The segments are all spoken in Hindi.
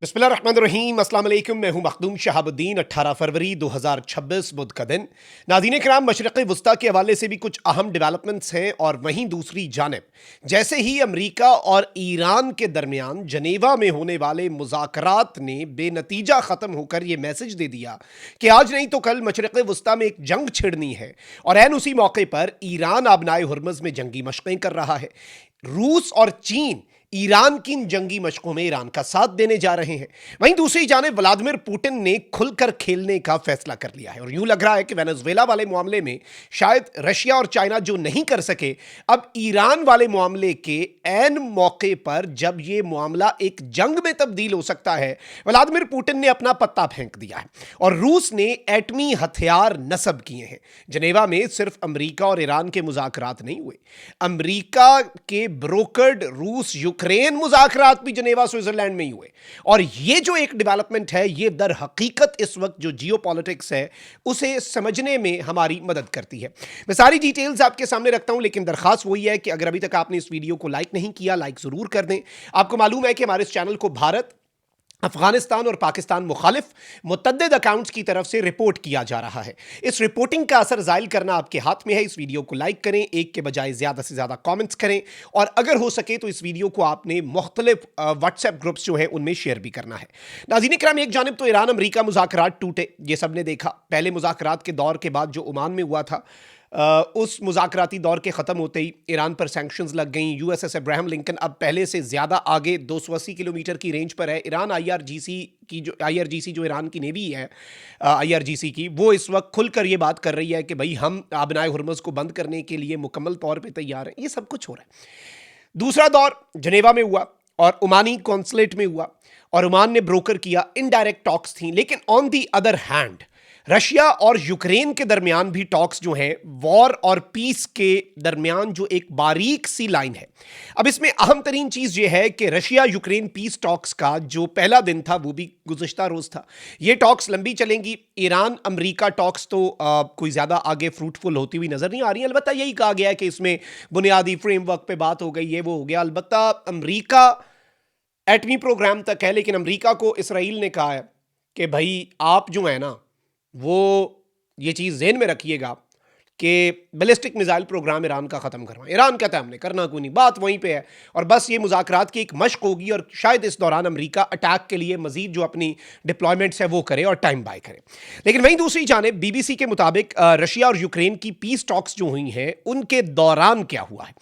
बिस्मिल्लाहिर्रहमानिर्रहीम, अस्सलाम वालेकुम। मैं हूं मखदूम शहाबुद्दीन। 18 फरवरी 2026 बुध का दिन। नाज़रीन किराम, मशरिक़ वस्ता के हवाले से भी कुछ अहम डेवलपमेंट्स हैं और वहीं दूसरी जानिब जैसे ही अमरीका और ईरान के दरमियान जनेवा में होने वाले मुज़ाकरात ने बेनतीजा ख़त्म होकर यह मैसेज दे दिया कि आज नहीं तो कल मशरिक़ वस्ता में एक जंग छिड़नी है, और ऐन उसी मौके पर ईरान आबनाए हुर्मुज़ में जंगी मशक़ें कर रहा है। रूस और चीन ईरान की इन जंगी मशकों में ईरान का साथ देने जा रहे हैं। वहीं दूसरी जानिब व्लादिमीर पुतिन ने खुलकर खेलने का फैसला कर लिया है और यूं लग रहा है कि वेनेजुएला वाले मामले में शायद रशिया और चाइना जो नहीं कर सके, अब ईरान वाले मामले के ऐन मौके पर जब यह मामला एक जंग में तब्दील हो सकता है, व्लादिमीर पुतिन ने अपना पत्ता फेंक दिया है और रूस ने एटमी हथियार नस्ब किए हैं। जनेवा में सिर्फ अमरीका और ईरान के मुज़ाकरात नहीं हुए, अमरीका के ब्रोकर्ड रूस यूक्रेन मुज़ाकरात भी जनेवा स्विट्जरलैंड में ही हुए। और ये जो एक डेवलपमेंट है, ये दर हकीकत इस वक्त जो जियोपॉलिटिक्स है उसे समझने में हमारी मदद करती है। मैं सारी डिटेल्स आपके सामने रखता हूं, लेकिन दरखास्त वही है कि अगर अभी तक आपने इस वीडियो को लाइक नहीं किया, लाइक जरूर कर दें। आपको मालूम है कि हमारे इस चैनल को भारत, अफगानिस्तान और पाकिस्तान मुखालिफ मुतअद्दिद अकाउंट्स की तरफ से रिपोर्ट किया जा रहा है। इस रिपोर्टिंग का असर ज़ाहिर करना आपके हाथ में है। इस वीडियो को लाइक करें, एक के बजाय ज़्यादा से ज़्यादा कमेंट्स करें, और अगर हो सके तो इस वीडियो को आपने मुख्तलिफ व्हाट्सएप ग्रुप्स जो है उनमें शेयर भी करना है। नाज़रीन किराम, एक जानिब तो ईरान अमरीका मुज़ाकरात टूटे, ये सब ने देखा। पहले मुज़ाकरात के दौर के बाद जो ओमान में हुआ था, उस मुज़ाकराती दौर के ख़त्म होते ही ईरान पर सैंक्शंस लग गई। यूएसएस अब्राहम लिंकन अब पहले से ज़्यादा आगे 280 किलोमीटर की रेंज पर है। ईरान आईआरजीसी जो ईरान की नेवी है, आईआरजीसी की, वो इस वक्त खुलकर ये बात कर रही है कि भाई हम आबनाए हुर्मुज़ को बंद करने के लिए मुकम्मल तौर पर तैयार हैं। ये सब कुछ हो रहा है। दूसरा दौर जनेवा में हुआ और ओमानी कॉन्सुलेट में हुआ, और ओमान ने ब्रोकर किया। इनडायरेक्ट टॉक्स थी, लेकिन on the other hand Russia और यूक्रेन के दरमियान भी टॉक्स जो हैं, वॉर और पीस के दरमियान जो एक बारीक सी लाइन है। अब इसमें अहम तरीन चीज यह है कि रशिया यूक्रेन पीस टॉक्स का जो पहला दिन था वो भी गुज़श्ता रोज था। ये टॉक्स लंबी चलेंगी। ईरान अमरीका टॉक्स तो कोई ज्यादा आगे फ्रूटफुल होती हुई नजर नहीं आ रही। अलबत्ता यही कहा गया है कि इसमें बुनियादी फ्रेमवर्क पे बात हो गई, ये वो हो गया। अलबत्ता अमरीका एटमी प्रोग्राम तक है, लेकिन अमरीका को इसराइल ने कहा है कि भाई आप जो है ना, वो ये चीज़ ज़हन में रखिएगा कि बैलिस्टिक मिसाइल प्रोग्राम ईरान का ख़त्म करवाएं। ईरान कहता है हमने करना कोई नहीं, बात वहीं पे है, और बस ये मुज़ाकरात की एक मशक होगी, और शायद इस दौरान अमरीका अटैक के लिए मजीद जो अपनी डिप्लॉयमेंट्स है वो करे और टाइम बाय करे। लेकिन वहीं दूसरी जानिब बीबीसी के मुताबिक रशिया और यूक्रेन की पीस टॉक्स जो हुई हैं उनके दौरान क्या हुआ है,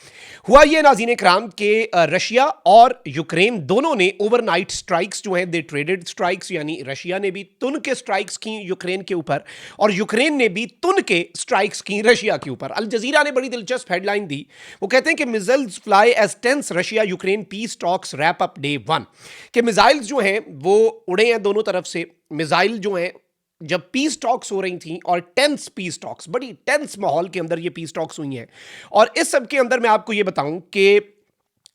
हुआ ये नाज़रीन इकराम के रशिया और यूक्रेन दोनों ने ओवरनाइट स्ट्राइक्स जो हैं, दे ट्रेडेड स्ट्राइक्स, यानी रशिया ने भी तुन के स्ट्राइक्स की यूक्रेन के ऊपर और यूक्रेन ने भी तुन के स्ट्राइक्स की रशिया के ऊपर। अल जजीरा ने बड़ी दिलचस्प हेडलाइन दी। वो कहते हैं कि missiles fly as tense, Russia Ukraine peace talks wrap up day 1। कि मिसाइल्स जो हैं वो उड़े हैं दोनों तरफ से। मिसाइल जो हैं जब पीस टॉक्स हो रही थी, और टेंस पीस टॉक्स, बड़ी टेंस माहौल के अंदर ये पीस टॉक्स हुई हैं। और इस सब के अंदर मैं आपको ये बताऊं कि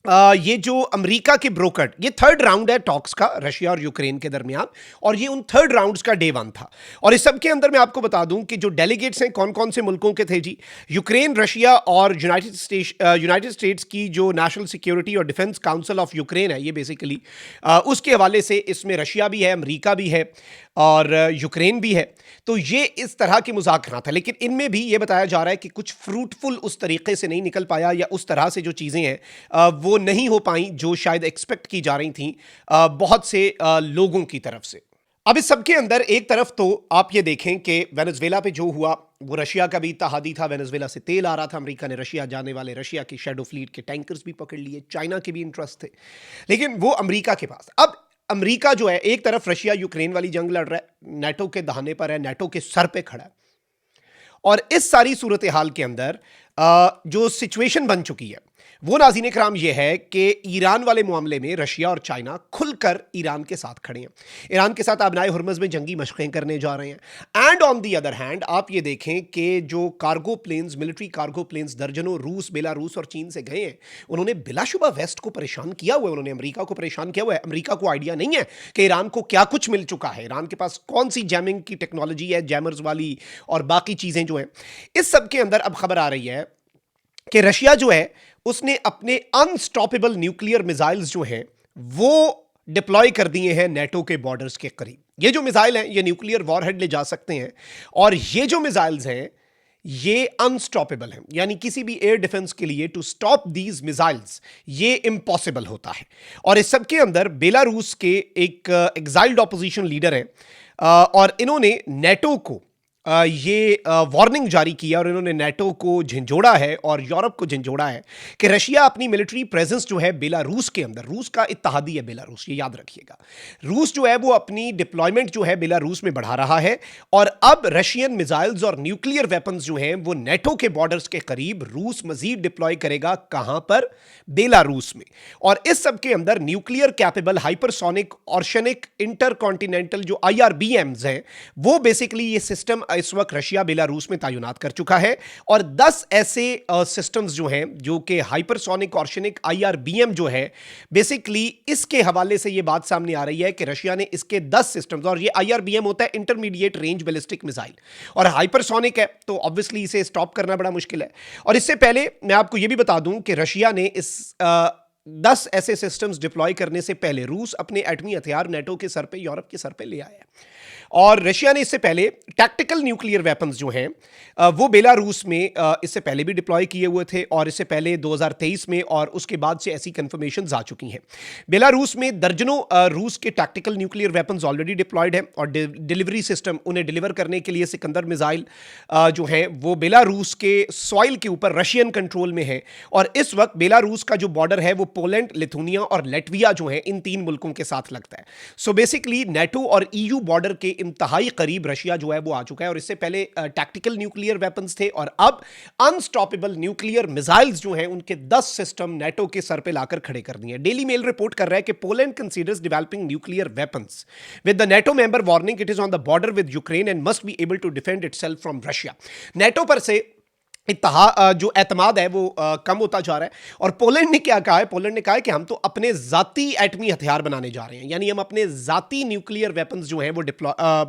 ये जो अमेरिका के ब्रोकर्ड, ये थर्ड राउंड है टॉक्स का रशिया और यूक्रेन के दरमियान, और ये उन थर्ड राउंड्स का डे 1 था। और इस सब के अंदर मैं आपको बता दूं कि जो डेलीगेट्स हैं कौन कौन से मुल्कों के थे जी। यूक्रेन, रशिया और यूनाइटेड स्टेट्स की जो नेशनल सिक्योरिटी और डिफेंस काउंसिल ऑफ यूक्रेन है, ये बेसिकली उसके हवाले से इसमें रशिया भी है, अमेरिका भी है और यूक्रेन भी है। तो ये इस तरह के मुज़ाकरात है, लेकिन इनमें भी ये बताया जा रहा है कि कुछ फ्रूटफुल उस तरीके से नहीं निकल पाया, या उस तरह से जो चीज़ें हैं वो नहीं हो पाई जो शायद एक्सपेक्ट की जा रही थी बहुत से लोगों की तरफ से। अब इस सब के अंदर एक तरफ तो आप ये देखें कि वेनेजुएला पे जो हुआ वो रशिया का भी इत्तेहादी था। वेनेजुएला से तेल आ रहा था, अमेरिका ने रशिया जाने वाले रशिया की शैडो फ्लीट के टैंकर्स भी पकड़ लिए। चाइना के भी इंटरेस्ट थे, लेकिन वो अमेरिका के पास। अब अमेरिका जो है एक तरफ रशिया यूक्रेन वाली जंग लड़ रहा है, नेटो के दहाने पर है, नेटो के सर पे खड़ा है, और इस सारी सूरत हाल के अंदर जो सिचुएशन बन चुकी है वो नाज़रीन इकराम ये है कि ईरान वाले मामले में रशिया और चाइना खुलकर ईरान के साथ खड़े हैं। ईरान के साथ आबनाए हुर्मुज़ में जंगी मशक़ें करने जा रहे हैं। And on the other hand आप ये देखें कि जो cargo planes, military cargo planes दर्जनों रूस, बेलारूस और चीन से गए हैं, उन्होंने बिलाशुबा वेस्ट को परेशान किया हुआ है, उन्होंने अमेरिका को परेशान किया हुआ है। अमेरिका को आइडिया नहीं है कि ईरान को क्या कुछ मिल चुका है, ईरान के पास कौन सी जैमिंग की टेक्नोलॉजी है, जैमर्स वाली और बाकी चीज़ें जो हैं। इस सब के अंदर अब खबर आ रही है कि रशिया जो है उसने अपने अनस्टॉपेबल न्यूक्लियर मिसाइल्स जो हैं वो डिप्लॉय कर दिए हैं नेटो के बॉर्डर्स के करीब। ये जो मिसाइल हैं ये न्यूक्लियर वॉरहेड ले जा सकते हैं, और ये जो मिसाइल्स हैं ये अनस्टॉपेबल हैं, यानी किसी भी एयर डिफेंस के लिए टू स्टॉप दीज मिसाइल्स ये इम्पॉसिबल होता है। और इस सब के अंदर बेलारूस के एक एग्जाइल्ड ऑपोजिशन लीडर हैं, और इन्होंने नेटो को ये वार्निंग जारी किया, और इन्होंने नेटो को झंझोड़ा है और यूरोप को झंझोड़ा है कि रशिया अपनी मिलिट्री प्रेजेंस जो है बेलारूस के अंदर, रूस का इत्तेहादी है बेलारूस, ये याद रखिएगा, रूस जो है वो अपनी डिप्लॉयमेंट जो है बेलारूस में बढ़ा रहा है। और अब रशियन मिसाइल्स और न्यूक्लियर वेपन्स जो हैं वो नेटो के बॉर्डर्स के करीब रूस मजीद डिप्लॉय करेगा। कहां पर? बेलारूस में। और इस सब के अंदर न्यूक्लियर कैपेबल हाइपरसोनिक ऑर्शनिक इंटरकॉन्टिनेंटल जो IRBMs हैं, वो बेसिकली ये सिस्टम इस वक्त रशिया बेलारूस में तैनात कर चुका है। और 10 ऐसे सिस्टम्स जो हैं जो कि हाइपरसोनिक ऑर्शनिक IRBM जो है, बेसिकली इसके हवाले से ये बात सामने आ रही है कि रशिया ने इसके 10 सिस्टम्स, और ये IRBM होता है इंटरमीडिएट रेंज बैलिस्टिक मिसाइल, और हाइपरसोनिक है तो ऑब्वियसली इसे स्टॉप करना बड़ा मुश्किल है। और इससे पहले मैं आपको यह भी बता दूं कि रशिया ने इस 10 ऐसे सिस्टम्स डिप्लॉय करने से पहले रूस अपने एटमी हथियार नेटो के सर पे, यूरोप के सर पे ले आया है। और रशिया ने इससे पहले टैक्टिकल न्यूक्लियर वेपन्स जो हैं वो बेलारूस में इससे पहले भी डिप्लॉय किए हुए थे, और इससे पहले 2023 में, और उसके बाद से ऐसी कंफर्मेशंस आ चुकी हैं। बेलारूस में दर्जनों रूस के tactical nuclear weapons already deployed हैं, और डिलीवरी सिस्टम उन्हें डिलीवर करने के लिए सिकंदर मिसाइल जो है वो बेलारूस के सॉइल के ऊपर रशियन कंट्रोल में है। और इस वक्त बेलारूस का जो बॉर्डर है वो पोलैंड, लिथुनिया और लेटविया जो है, इन 3 मुल्कों के साथ लगता है। सो बेसिकली नेटो और EU बॉर्डर के इंतहाई करीब रशिया जो है वो आ चुका है। और इससे पहले टैक्टिकल न्यूक्लियर वेपन्स थे, और अब अनस्टॉपेबल न्यूक्लियर मिसाइल्स जो हैं उनके 10 सिस्टम नेटो के सर पे लाकर खड़े कर दिए। डेली मेल रिपोर्ट कर रहा है कि Poland considers developing nuclear weapons with the NATO member warning it is on the border with Ukraine and must be able to defend itself from Russia. NATO पर से जो एतमाद है वो कम होता जा रहा है। और पोलैंड ने क्या कहा है? पोलैंड ने कहा है कि हम तो अपने जाती एटमी हथियार बनाने जा रहे हैं, यानी हम अपने जाती न्यूक्लियर वेपन्स जो हैं वो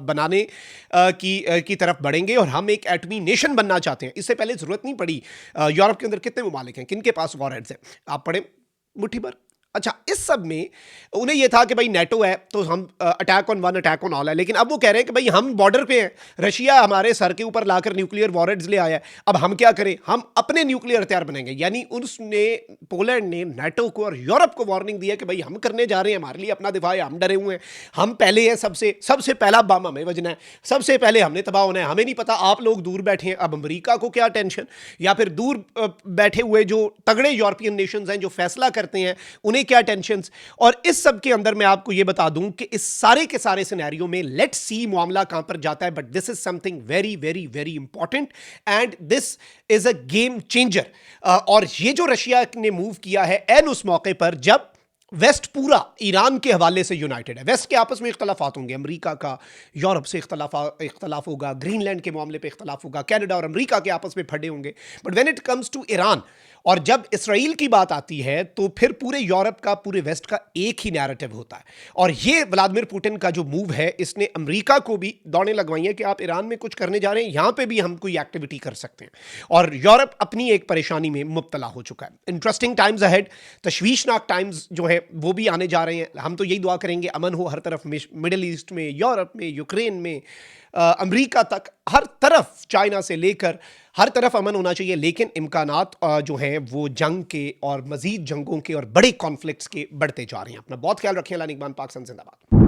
बनाने की तरफ बढ़ेंगे, और हम एक एटमी नेशन बनना चाहते हैं। इससे पहले जरूरत नहीं पड़ी। यूरोप के अंदर कितने ममालिक हैं, किनके पास वॉरहेड्स हैं? आप पढ़े मुट्ठी भर। अच्छा, इस सब में उन्हें यह था कि भाई नेटो है तो हम attack on one attack on all है, लेकिन अब वो कह रहे हैं कि भाई हम बॉर्डर पे हैं, रशिया हमारे सर के ऊपर लाकर न्यूक्लियर वॉरहेड्स ले आया है, अब हम क्या करें? हम अपने न्यूक्लियर हथियार बनाएंगे। यानी उसने, पोलैंड ने नेटो को और यूरोप को वार्निंग दिया कि भाई हम करने जा रहे हैं, हमारे लिए अपना दिफा है, हम डरे हुए हैं, हम पहले हैं, सबसे पहला बम हमें बजना है, सबसे पहले हमने तबाह होना है। हमें नहीं पता आप लोग दूर बैठे हैं, अब अमेरिका को क्या टेंशन, या फिर दूर बैठे हुए जो तगड़े यूरोपियन नेशंस हैं जो फैसला करते हैं उन्हें क्या टेंशंस। और इस सब के अंदर मैं आपको यह बता दूं कि इस सारे के सारे सिनेरियो में लेट्स सी मामला कहां पर जाता है, but this is something very very very important and this is a game changer. और ये जो रशिया ने मूव किया है एन उस मौके पर जब वेस्ट पूरा ईरान के हवाले से यूनाइटेड है। वेस्ट के आपस में इख्तलाफात होंगे, अमेरिका का यूरोप से इख्तलाफ होगा, ग्रीनलैंड के मामले पे इख्तलाफ होगा, कनाडा और अमेरिका के आपस में फटे होंगे, but when it comes to Iran और जब इसराइल की बात आती है तो फिर पूरे यूरोप का, पूरे वेस्ट का एक ही नैरेटिव होता है। और ये व्लादिमीर पुतिन का जो मूव है, इसने अमेरिका को भी दौड़ें लगवाई हैं कि आप ईरान में कुछ करने जा रहे हैं, यहां पे भी हम कोई एक्टिविटी कर सकते हैं, और यूरोप अपनी एक परेशानी में मुब्तला हो चुका है। इंटरेस्टिंग टाइम्स अहेड, तशवीशनाक टाइम्स जो है वो भी आने जा रहे हैं। हम तो यही दुआ करेंगे अमन हो हर तरफ, मिडिल ईस्ट में, यूरोप में, यूक्रेन में, अमेरिका तक, हर तरफ, चाइना से लेकर हर तरफ अमन होना चाहिए। लेकिन इम्कानात जो हैं वो जंग के और मजीद जंगों के और बड़े कॉन्फ्लिक्ट्स के बढ़ते जा रहे हैं। अपना बहुत ख्याल रखें। अल्लाह निगहबान, पाकिस्तान जिंदाबाद।